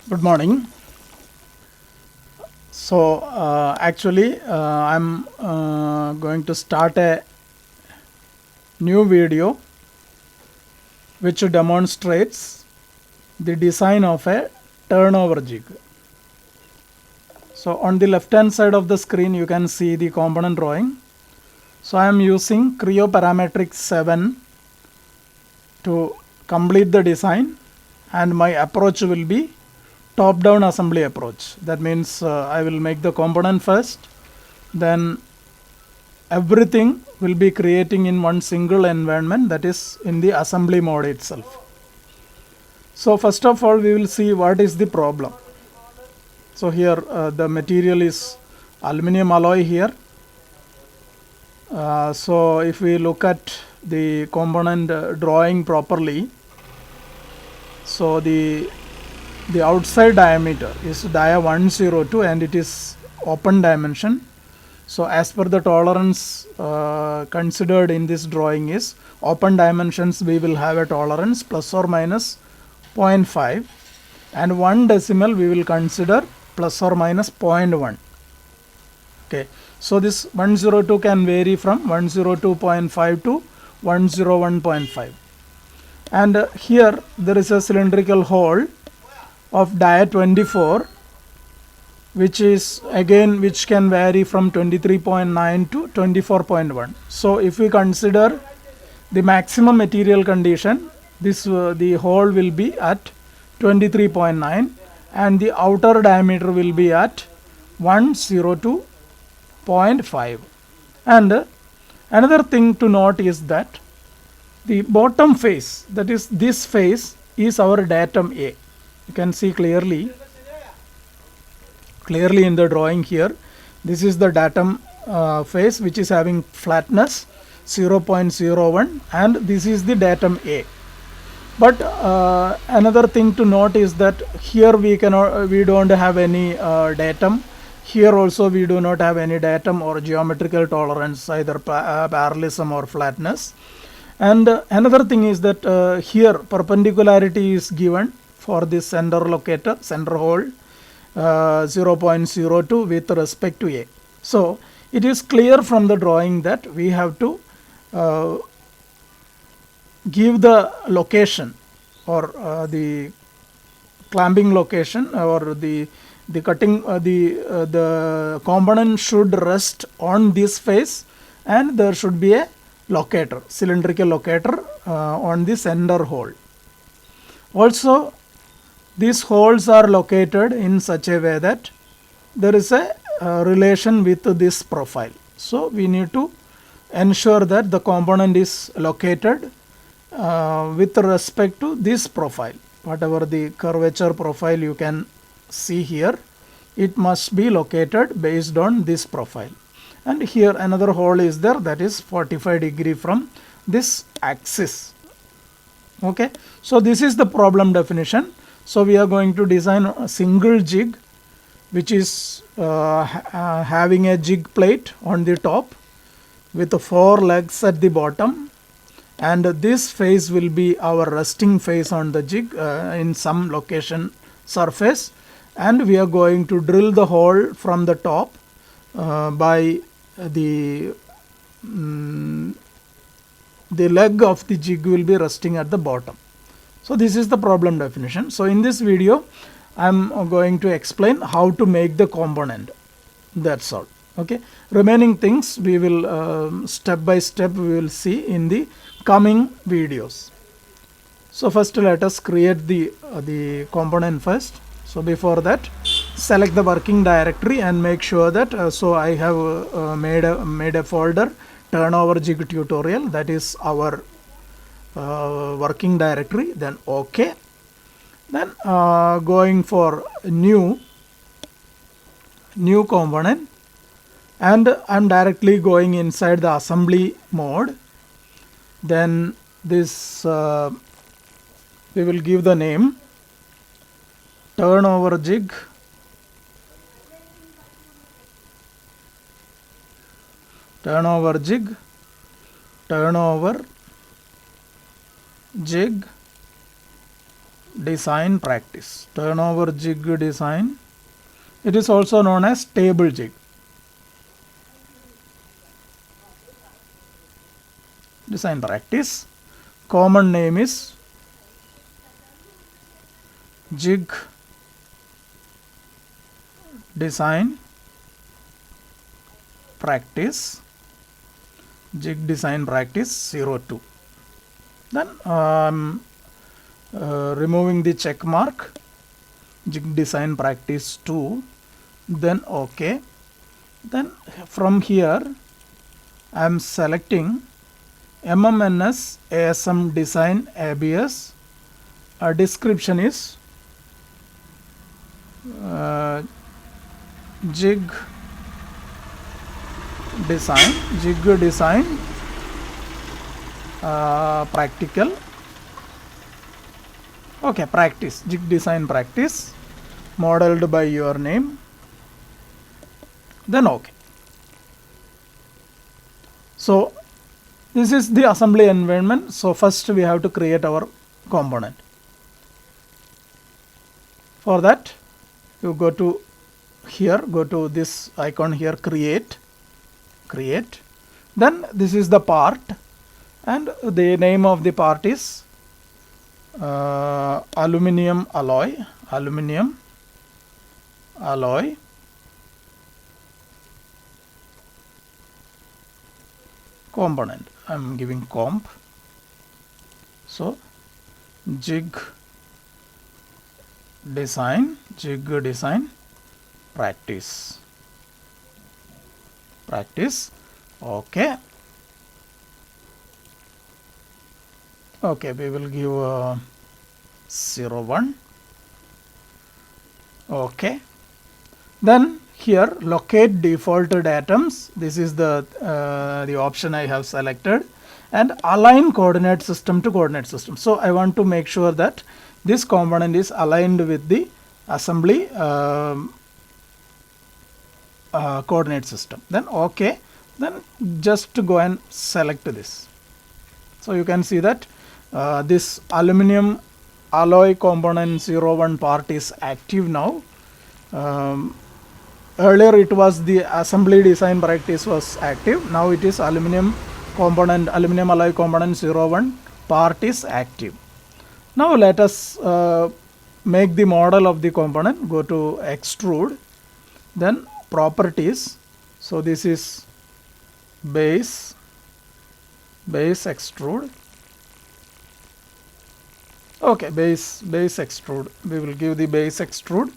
Good morning. I'm going to start a new video which demonstrates the design of a turnover jig. So on the left hand side of the screen you can see the component drawing. So I am using Creo Parametric 7 to complete the design, and my approach will be top down assembly approach. That means I will make the component first, then everything will be creating in one single environment, that is in the assembly mode itself. So first of all we will see what is the problem. So here the material is aluminum alloy here. So if we look at the component drawing properly, so the outside diameter is dia 102 and it is open dimension. So as per the tolerance considered in this drawing is open dimensions, we will have a tolerance plus or minus 0.5, and 1 decimal we will consider plus or minus 0.1. Okay, so this 102 can vary from 102.5 to 101.5, and here there is a cylindrical hole of dia 24, which can vary from 23.9 to 24.1. So if we consider the maximum material condition, the hole will be at 23.9 and the outer diameter will be at 102.5. And another thing to note is that the bottom face, that is this face, is our datum A. You can see clearly in the drawing here. This is the datum face, which is having flatness 0.01, and this is the datum A. But another thing to note is that here we don't have any datum. Here also we do not have any datum or geometrical tolerance, either parallelism or flatness. And another thing is that here perpendicularity is given for this center locator, center hole, 0.02 with respect to A. So it is clear from the drawing that we have to give the location, or the clamping location, or the cutting, the component should rest on this face, and there should be a locator, cylindrical locator on the center hole. Also, these holes are located in such a way that there is a relation with this profile. So we need to ensure that the component is located with respect to this profile. Whatever the curvature profile you can see here, it must be located based on this profile. And here another hole is there, that is 45 degree from this axis. Okay, so this is the problem definition. So we are going to design a single jig, which is having a jig plate on the top with 4 legs at the bottom, and this face will be our resting face on the jig in some location surface, and we are going to drill the hole from the top by the leg of the jig will be resting at the bottom. So this is the problem definition. So in this video I am going to explain how to make the component. That's all. Okay, remaining things we will step by step we will see in the coming videos. So first let us create the component first. So before that, select the working directory and make sure that so I have made a folder, turnover jig tutorial, that is our working directory. Then OK, then going for new component, and I'm directly going inside the assembly mode. Then this we will give the name turnover jig, turnover jig design practice. Turnover jig design. It is also known as table jig. Design practice. Common name is jig design practice. Jig design practice 02. Then removing the check mark, jig design practice 2, then OK. Then from here I am selecting MMNS ASM design ABS. Description is jig design practical. Okay, practice, jig design practice, modeled by your name, then OK. So this is the assembly environment. So first we have to create our component. For that, you go to here, go to this icon here, create. Then this is the part, and the name of the part is aluminum alloy component. I am giving comp. So jig design practice. OK. Okay, we will give 01. OK. Then here locate defaulted atoms. This is the option I have selected, and align coordinate system to coordinate system. So I want to make sure that this component is aligned with the assembly coordinate system. Then OK. Then just go and select this. So you can see that this aluminum alloy component 01 part is active now. Earlier it was the assembly design practice was active. Now it is aluminum alloy component 01 part is active. Now let us make the model of the component. Go to extrude, then properties. So this is base extrude. Okay, base extrude. We will give the base extrude.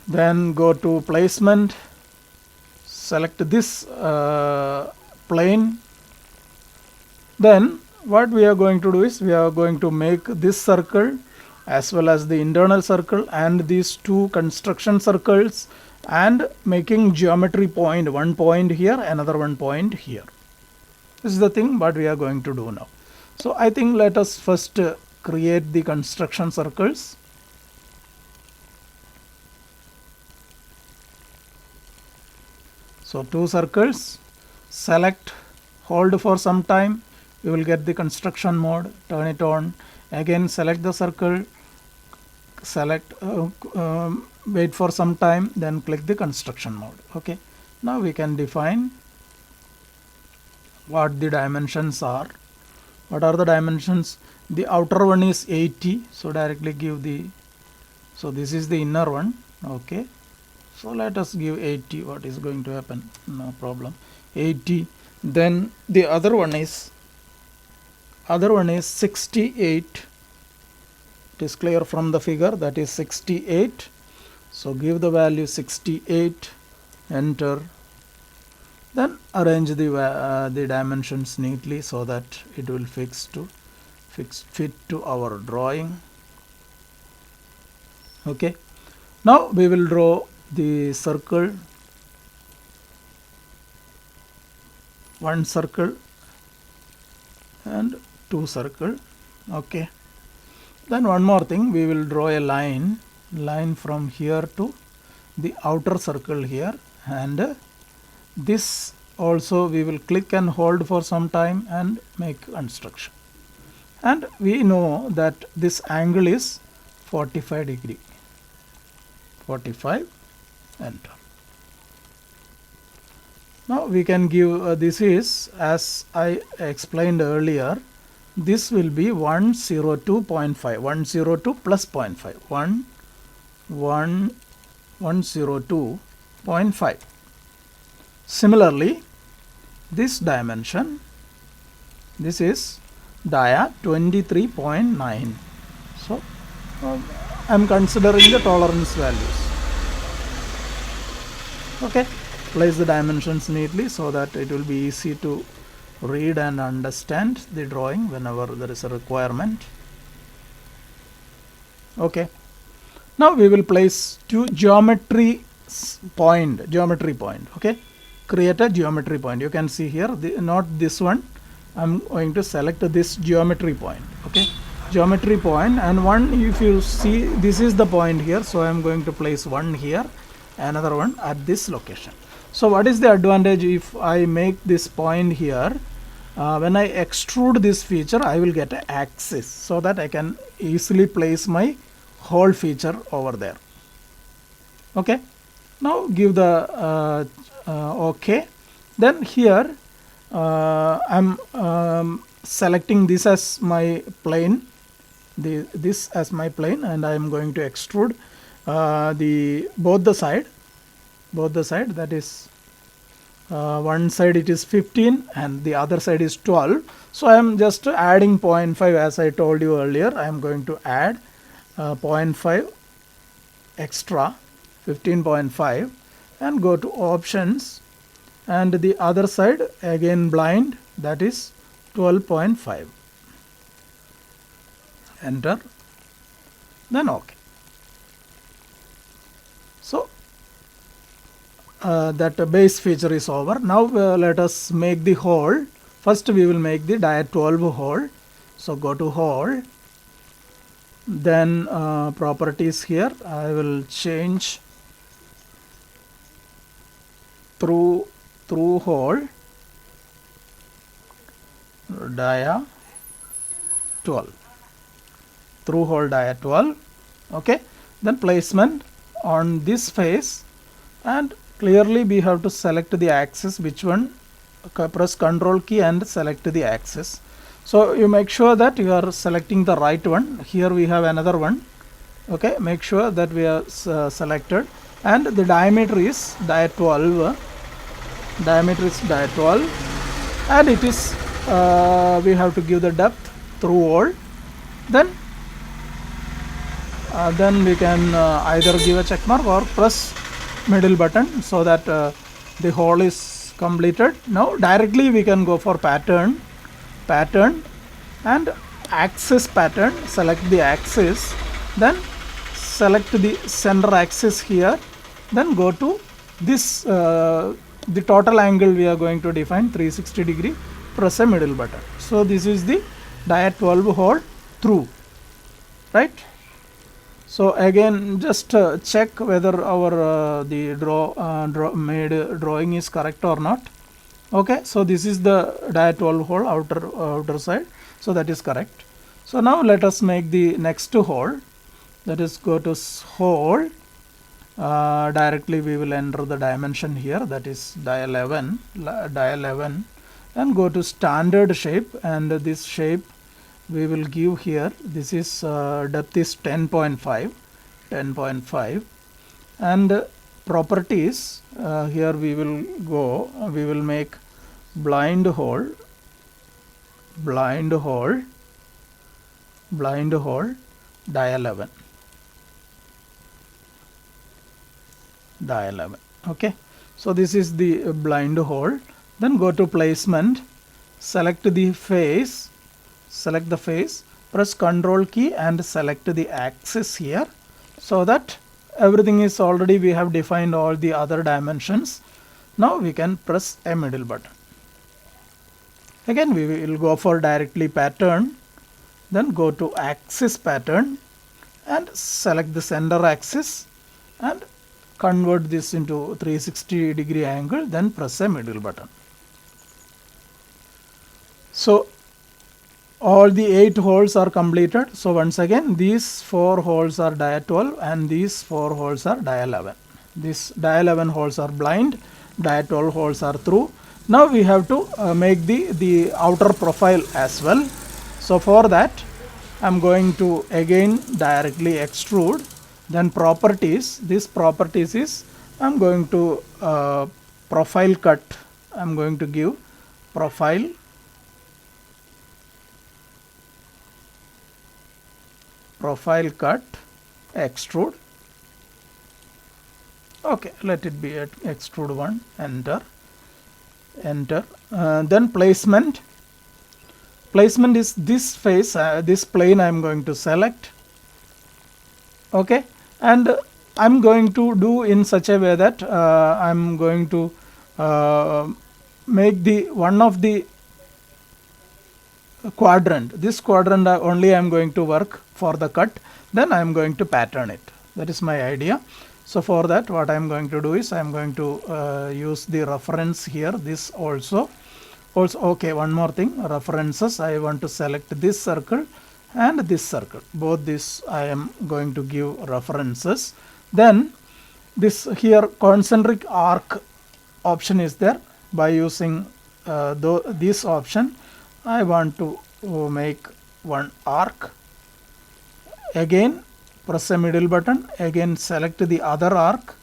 Then go to placement, select this plane. Then what we are going to do is we are going to make this circle as well as the internal circle and these two construction circles, and making geometry point, one point here, another one point here. This is the thing what we are going to do now. So I think let us first create the construction circles. So two circles, select, hold for some time, you will get the construction mode, turn it on, again select the circle, select, wait for some time, then click the construction mode. Okay, now we can define what the dimensions are. What are the dimensions? The outer one is 80, so directly give the, so this is the inner one. Okay, so let us give 80. What is going to happen? No problem. 80. Then the other one is 68. It is clear from the figure, that is 68. So give the value 68, enter. Then arrange the dimensions neatly so that it will fit to our drawing. Okay, now we will draw the circle, one circle and two circle. Okay, then one more thing, we will draw a line from here to the outer circle here, and this also we will click and hold for some time and make construction. and we know that this angle is 45 degree. 45, enter. Now we can give this is, as I explained earlier, this will be 102.5, 102 plus 0.5, 102.5. Similarly, this dimension, this is dia 23.9. So I am considering the tolerance values. Okay, place the dimensions neatly so that it will be easy to read and understand the drawing whenever there is a requirement. Okay, now we will place two geometry point. Okay, create a geometry point. You can see here, not this one. I'm going to select this geometry point. Okay, geometry point, and one, if you see, this is the point here, so I'm going to place one here, another one at this location. So what is the advantage if I make this point here? When I extrude this feature, I will get an axis so that I can easily place my whole feature over there. Okay, now give the OK. Then here I'm selecting this as my plane, this as my plane, and I am going to extrude both the side, that is one side it is 15 and the other side is 12. So I am just adding 0.5, as I told you earlier. I am going to add 0.5 extra, 15.5, and go to options, and the other side again blind, that is 12.5. Enter, then OK. So that base feature is over. Now let us make the hole. First we will make the dia 12 hole. So go to hole, then properties here. I will change through hole dia 12, through hole dia 12. Okay, then placement on this face, and clearly we have to select the axis. Which one? Press Ctrl key and select the axis. So you make sure that you are selecting the right one. Here we have another one. Okay, make sure that we are selected, and the diameter is dia 12. Diameter is dia 12, and it is we have to give the depth through hole. Then we can either give a check mark or press middle button so that the hole is completed. Now directly we can go for pattern, and axis pattern. Select the axis, then select the center axis here, then go to this the total angle we are going to define 360 degree. Press a middle button. So this is the dia 12 hole through, right? So again, just check whether our the drawing is correct or not. Okay, so this is the dia 12 hole outer side, so that is correct. So now let us make the next hole, that is go to hole. Directly we will enter the dimension here, that is dia 11, and go to standard shape, and this shape we will give here. This is depth is 10.5, and properties here we will go. We will make blind hole dia 11. Okay, so this is the blind hole. Then go to placement, select the face, press Ctrl key and select the axis here, so that everything is already, we have defined all the other dimensions. Now we can press a middle button. Again we will go for directly pattern, then go to axis pattern and select the center axis and convert this into 360 degree angle, then press a middle button. So all the 8 holes are completed. So once again, these 4 holes are dia 12 and these 4 holes are dia 11. These dia 11 holes are blind, dia 12 holes are through. Now we have to make the outer profile as well. So for that, I'm going to again directly extrude. Then properties, this properties is, I'm going to profile cut. I'm going to give profile cut extrude. Okay, let it be at extrude 1, enter. Then placement is this face, this plane I'm going to select. Okay, and I'm going to do in such a way that I'm going to make the one of the quadrant, this quadrant only I'm going to work for the cut, then I'm going to pattern it. That is my idea. So for that, what I'm going to do is I'm going to use the reference here, this also okay, one more thing, references, I want to select this circle and this circle, both this I am going to give references. Then this here concentric arc option is there. By using this option, I want to make one arc. Again press a middle button, again select the other arc,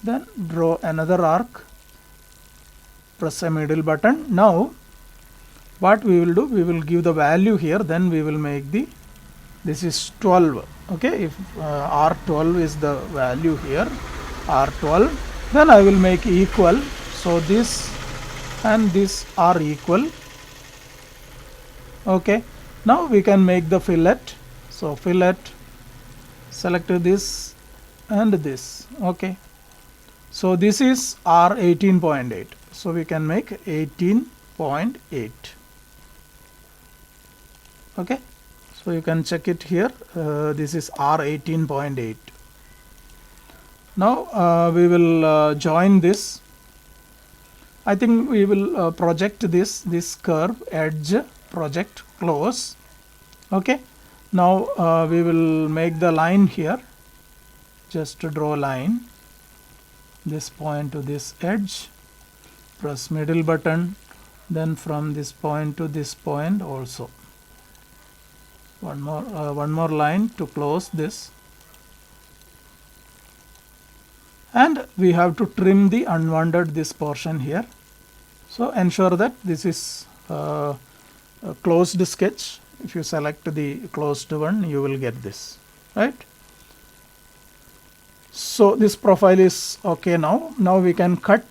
then draw another arc, press a middle button. Now what we will do, we will give the value here, then we will make the, this is 12. Okay, if R12 is the value here, R12, then I will make equal. So this and this are equal. Okay, now we can make the fillet. So fillet, select this and this. Okay, so this is R 18.8, so we can make 18.8. okay, so you can check it here, this is R 18.8. now we will join this. I think we will project this curve, edge, project, close. Okay, now we will make the line here, just to draw line, this point to this edge, press middle button, then from this point to this point also one more line to close this, and we have to trim the unwanted this portion here. So ensure that this is a closed sketch. If you select the closed one, you will get this, right? So this profile is okay. Now we can cut.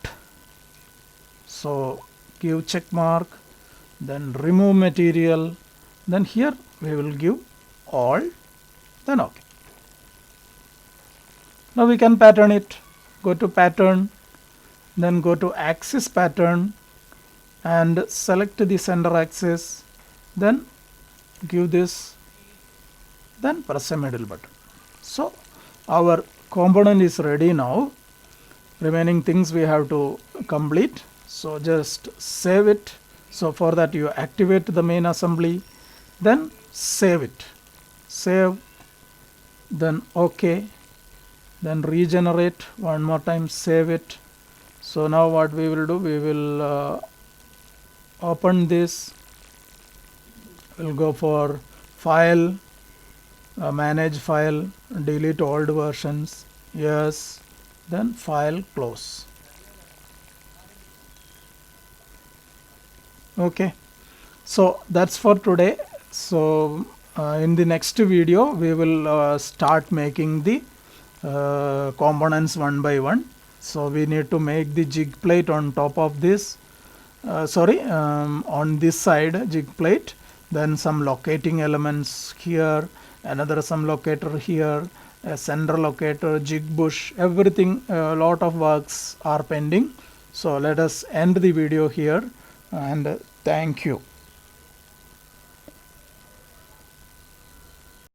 So give check mark, then remove material, then here we will give all, then okay. Now we can pattern it. Go to pattern, then go to axis pattern and select the center axis, then give this, then press a middle button. So our component is ready now. Remaining things we have to complete. So just save it. So for that you activate the main assembly, then save it. Save, then OK, then regenerate one more time, save it. So now what we will do, we will open this, we'll go for file, manage file, delete old versions, yes, then file, close. Okay, so that's for today. So in the next video we will start making the components one by one. So we need to make the jig plate on top of this, on this side jig plate, then some locating elements here, another some locator here, a center locator, jig bush, everything, a lot of works are pending. So let us end the video here, and thank you.